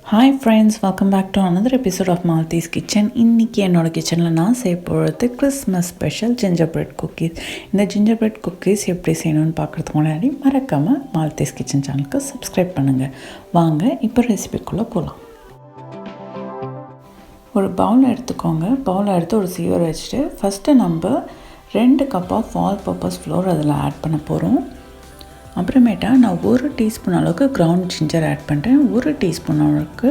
Hi friends, welcome back to another episode of மால்தீஸ் kitchen. இன்றைக்கி என்னோடய கிச்சனில் நான் செய்ய போகிறது கிறிஸ்மஸ் ஸ்பெஷல் ஜிஞ்சர்பிரெட் குக்கீஸ். இந்த ஜிஞ்சர்பிரெட் குக்கீஸ் எப்படி செய்யணும்னு பார்க்குறதுக்கு முன்னாடி மறக்காமல் மால்தீஸ் கிச்சன் சேனலுக்கு சப்ஸ்கிரைப் பண்ணுங்கள். வாங்க இப்போ ரெசிபிக்குள்ளே போகலாம். ஒரு பவுல் எடுத்துக்கோங்க. பவுலை எடுத்து ஒரு சீவர் வச்சுட்டு ஃபஸ்ட்டு நம்ம 2 cup of all purpose flour அதில் ஆட் பண்ண போகிறோம். அப்புறமேட்டா நான் 1 டீஸ்பூன் அளவுக்கு கிரவுண்ட் ஜிஞ்சர் ஆட் பண்ணுறேன், 1 டீஸ்பூன் அளவுக்கு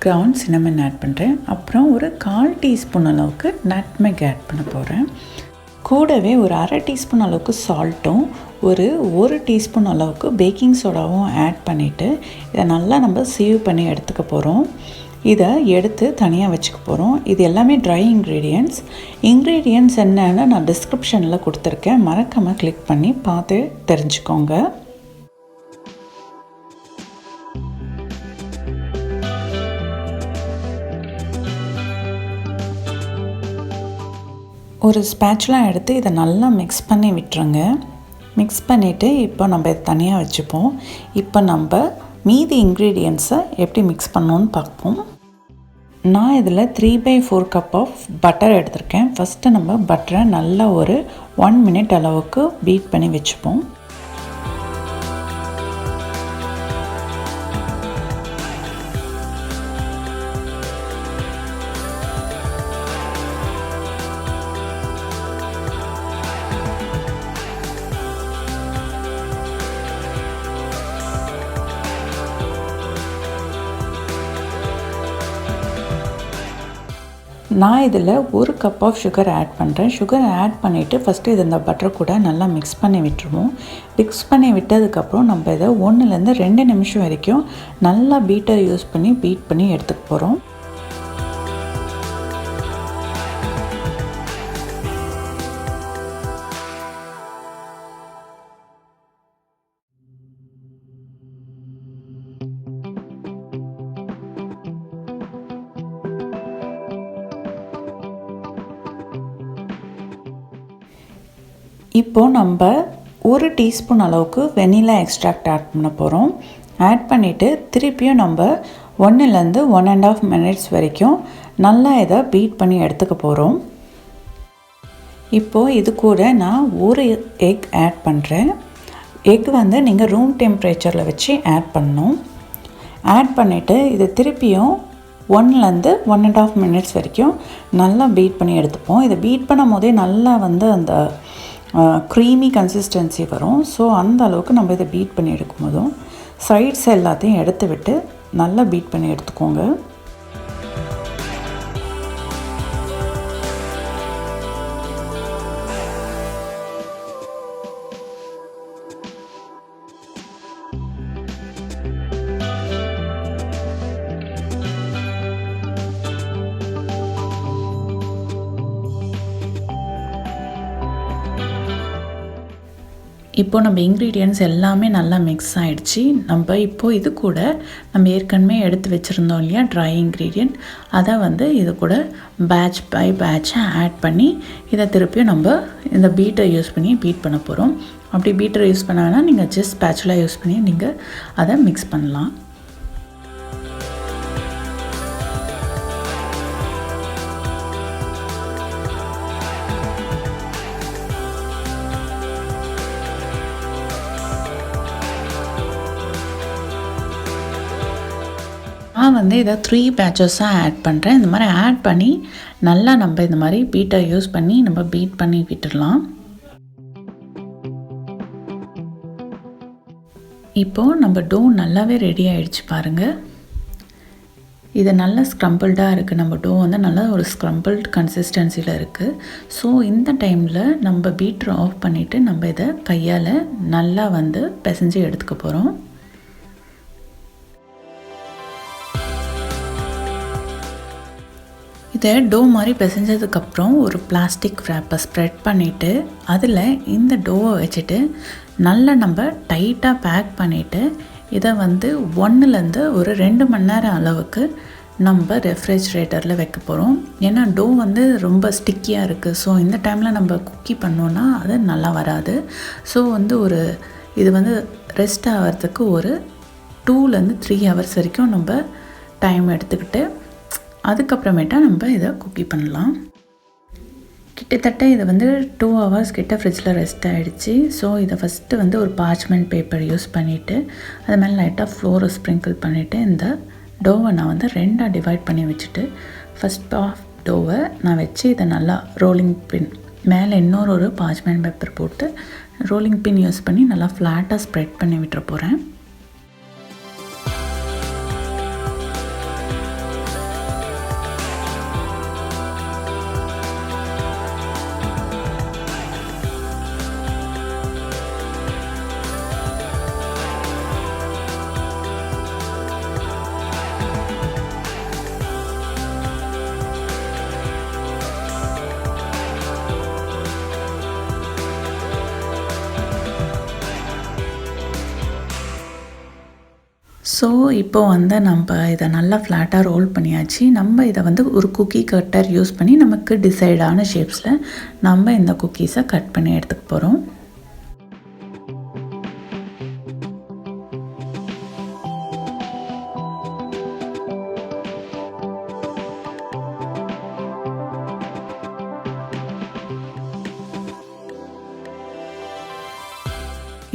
கிரவுண்ட் சின்னமன் ஆட் பண்ணுறேன், அப்புறம் ஒரு 1/4 டீஸ்பூன் அளவுக்கு நட்மெக் ஆட் பண்ண போகிறேன். கூடவே ஒரு 1/2 டீஸ்பூன் அளவுக்கு சால்ட்டும் ஒரு டீஸ்பூன் அளவுக்கு பேக்கிங் சோடாவும் ஆட் பண்ணிவிட்டு இதை நல்லா நம்ம சீவ் பண்ணி எடுத்துக்க போகிறோம். இதை எடுத்து தனியாக வச்சுக்க போகிறோம். இது எல்லாமே ட்ரை இன்க்ரீடியன்ட்ஸ் என்னென்னு நான் டிஸ்கிரிப்ஷனில் கொடுத்துருக்கேன், மறக்காமல் கிளிக் பண்ணி பார்த்து தெரிஞ்சுக்கோங்க. ஒரு ஸ்பேச்சுலாம் எடுத்து இதை நல்லா மிக்ஸ் பண்ணி விட்டுருங்க. மிக்ஸ் பண்ணிவிட்டு இப்போ நம்ம இதை தனியாக வச்சுப்போம். இப்போ நம்ம மீதி இன்க்ரீடியன்ட்ஸை எப்படி மிக்ஸ் பண்ணணுன்னு பார்ப்போம். நான் இதில் 3/4 கப் ஆஃப் பட்டர் எடுத்திருக்கேன். ஃபஸ்ட்டு நம்ம பட்டரை நல்லா ஒரு 1 மினிட் அளவுக்கு பீட் பண்ணி வச்சுப்போம். நான் இதில் 1 கப் ஆஃப் சுகர் ஆட் பண்ணுறேன். சுகர் ஆட் பண்ணிவிட்டு ஃபஸ்ட்டு இது இந்த பட்டர் கூட நல்லா மிக்ஸ் பண்ணி விட்டுருவோம். மிக்ஸ் பண்ணி விட்டதுக்கப்புறம் நம்ம இதை 1லேருந்து 2 நிமிஷம் வரைக்கும் நல்லா பீட்டர் யூஸ் பண்ணி பீட் பண்ணி எடுத்துக்க போகிறோம். இப்போது நம்ம 1 டீஸ்பூன் அளவுக்கு வெனிலா எக்ஸ்ட்ராக்ட் ஆட் பண்ண போகிறோம். ஆட் பண்ணிவிட்டு திருப்பியும் நம்ம 1லேருந்து 1.5 மினிட்ஸ் வரைக்கும் நல்லா இதை பீட் பண்ணி எடுத்துக்க போகிறோம். இப்போது இது கூட நான் 1 எக் ஆட் பண்ணுறேன். எக் நீங்கள் ரூம் டெம்பரேச்சரில் வச்சு ஆட் பண்ணணும். ஆட் பண்ணிவிட்டு இது திருப்பியும் 1லேருந்து 1.5 மினிட்ஸ் வரைக்கும் நல்லா பீட் பண்ணி எடுத்துப்போம். இதை பீட் பண்ணும் போதே நல்லா அந்த க்ரீமி கன்சிஸ்டன்சி வரும். ஸோ அந்த அளவுக்கு நம்ம இதை பீட் பண்ணி எடுக்கும் போதும் சைட்ஸ் எல்லாத்தையும் எடுத்து விட்டு நல்லா பீட் பண்ணி எடுத்துக்கோங்க. இப்போது நம்ம இன்க்ரீடியன்ட்ஸ் எல்லாமே நல்லா மிக்ஸ் ஆகிடுச்சு. நம்ம இப்போது இது கூட நம்ம ஏற்கனவே எடுத்து வச்சுருந்தோம் இல்லையா ட்ரை இன்க்ரீடியன்ட், அதை இது கூட பேட்ச் பை பேட்சாக ஆட் பண்ணி இதை திருப்பியும் நம்ம இந்த பீட்டர் யூஸ் பண்ணி பீட் பண்ண போகிறோம். அப்படி பீட்டர் யூஸ் பண்ண வேணால் நீங்கள் ஜஸ்ட் ஸ்பேச்சுலா யூஸ் பண்ணி நீங்கள் அதை மிக்ஸ் பண்ணலாம். நான் இதை 3 பேட்சஸாக ஆட் பண்ணுறேன். இந்த மாதிரி ஆட் பண்ணி நல்லா நம்ம இந்த மாதிரி பீட்டர் யூஸ் பண்ணி நம்ம பீட் பண்ணி விட்டுடலாம். இப்போது நம்ம டோ நல்லாவே ரெடி ஆகிடுச்சு பாருங்கள். இது நல்லா ஸ்க்ரம்பிள்டாக இருக்குது. நம்ம டோ நல்லா ஒரு ஸ்க்ரம்பிள்ட் கன்சிஸ்டன்சியில் இருக்குது. ஸோ இந்த டைமில் நம்ம பீட்டர் ஆஃப் பண்ணிவிட்டு நம்ம இதை கையால் நல்லா பிசைஞ்சு எடுத்துக்க போகிறோம். இதை டோ மாதிரி பிசைஞ்சதுக்கப்புறம் ஒரு பிளாஸ்டிக் ரேப்பை ஸ்ப்ரெட் பண்ணிவிட்டு அதில் இந்த டோவை வச்சுட்டு நல்லா நம்ம டைட்டாக பேக் பண்ணிவிட்டு இதை 1லேருந்து ஒரு 2 மணி நேரம் அளவுக்கு நம்ம ரெஃப்ரிஜிரேட்டரில் வைக்க போகிறோம். ஏன்னா டோ ரொம்ப ஸ்டிக்கியாக இருக்குது. ஸோ இந்த டைமில் நம்ம குக்கி பண்ணோன்னா அது நல்லா வராது. ஸோ இது ரெஸ்ட் ஆகிறதுக்கு ஒரு 2லேருந்து 3 ஹவர்ஸ் வரைக்கும் நம்ம டைம் எடுத்துக்கிட்டு அதுக்கப்புறமேட்டா நம்ம இதை குக்கி பண்ணலாம். கிட்டத்தட்ட இது வந்து 2 hours கிட்ட ஃப்ரிட்ஜில் ரெஸ்ட் ஆகிடுச்சு. ஸோ இதை ஃபஸ்ட்டு வந்து ஒரு பார்ச்மெண்ட் பேப்பர் யூஸ் பண்ணிவிட்டு அது மேலே லைட்டாக ஃப்ளோரை ஸ்ப்ரிங்கிள் பண்ணிவிட்டு இந்த டோவை நான் வந்து 2ஆக டிவைட் பண்ணி வச்சுட்டு ஃபஸ்ட் ஆஃப் டோவை நான் வச்சு இதை நல்லா ரோலிங் பின் மேலே இன்னொரு பார்ச்மெண்ட் பேப்பர் போட்டு ரோலிங் பின் யூஸ் பண்ணி நல்லா ஃப்ளாட்டாக ஸ்ப்ரெட் பண்ணி விட்டுற போகிறேன். ஸோ இப்போது வந்து நம்ம இதை நல்லா ஃப்ளாட்டாக ரோல் பண்ணியாச்சு. நம்ம இதை வந்து ஒரு குக்கி கட்டர் யூஸ் பண்ணி நமக்கு டிசைடான ஷேப்ஸில் நம்ம இந்த குக்கீஸை கட் பண்ணி எடுத்துக்க போகிறோம்.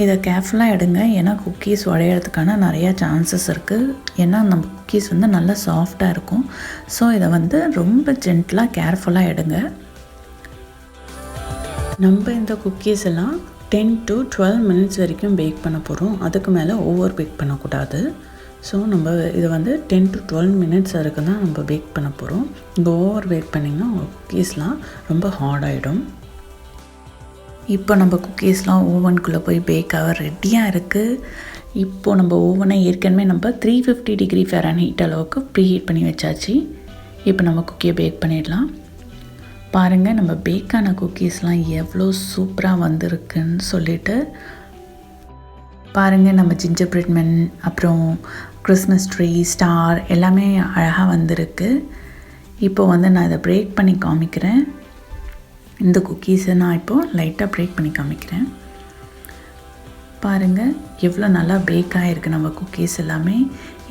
இதை கேர்ஃபுல்லாக எடுங்க, ஏன்னா குக்கீஸ் உடையிறதுக்கான நிறையா சான்சஸ் இருக்குது. ஏன்னா நம்ம குக்கீஸ் வந்து நல்லா சாஃப்டாக இருக்கும். ஸோ இதை வந்து ரொம்ப ஜென்டிலாக கேர்ஃபுல்லாக எடுங்க. நம்ம இந்த குக்கீஸ் எல்லாம் 10 to 12 minutes வரைக்கும் பேக் பண்ண போகிறோம். அதுக்கு மேலே ஓவர் பேக் பண்ணக்கூடாது. ஸோ நம்ம இதை வந்து 10 to 12 minutes வரைக்கும் தான் நம்ம பேக் பண்ண போகிறோம். இங்கே ஓவர் பேக் பண்ணிங்கன்னா குக்கீஸ்லாம் ரொம்ப ஹார்ட் ஆகிடும். இப்போ நம்ம குக்கீஸ்லாம் ஓவனுக்குள்ளே போய் பேக்காக ரெடியாக இருக்குது. இப்போது நம்ம ஓவனை ஏற்கனவே நம்ம 350 degree Fahrenheit அளவுக்கு ப்ரீஹீட் பண்ணி வச்சாச்சு. இப்போ நம்ம குக்கியை பேக் பண்ணிடலாம். பாருங்கள் நம்ம பேக்கான குக்கீஸ்லாம் எவ்வளோ சூப்பராக வந்திருக்குன்னு சொல்லிட்டு. பாருங்கள் நம்ம ஜிஞ்சர்பிரெட் மென் அப்புறம் கிறிஸ்மஸ் ட்ரீ ஸ்டார் எல்லாமே அழகாக வந்திருக்கு. இப்போ வந்து நான் இதை பிரேக் பண்ணி காமிக்கிறேன். இந்த குக்கீஸை நான் இப்போது லைட்டாக பிரேக் பண்ணி காமிக்கிறேன். பாருங்கள் எவ்வளோ நல்லா பேக் ஆகிருக்கு நம்ம குக்கீஸ் எல்லாமே.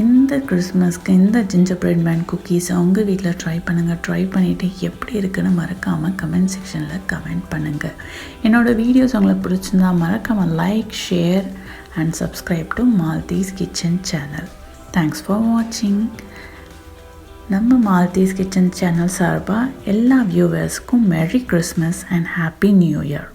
இந்த கிறிஸ்மஸ்க்கு இந்த ஜிஞ்சர்பிரெட் மேன் குக்கீஸை உங்கள் வீட்டில் ட்ரை பண்ணுங்கள். ட்ரை பண்ணிவிட்டு எப்படி இருக்குன்னு மறக்காமல் கமெண்ட் செக்ஷனில் கமெண்ட் பண்ணுங்கள். என்னோடய வீடியோஸ் உங்களுக்கு பிடிச்சிருந்தா மறக்காமல் like, share and subscribe to Maldives kitchen channel. Thanks for வாட்சிங். நம்ம மால்தீஸ் கிச்சன் சேனல் சார்பாக எல்லா வியூவர்ஸ்க்கும் merry Christmas and happy new year.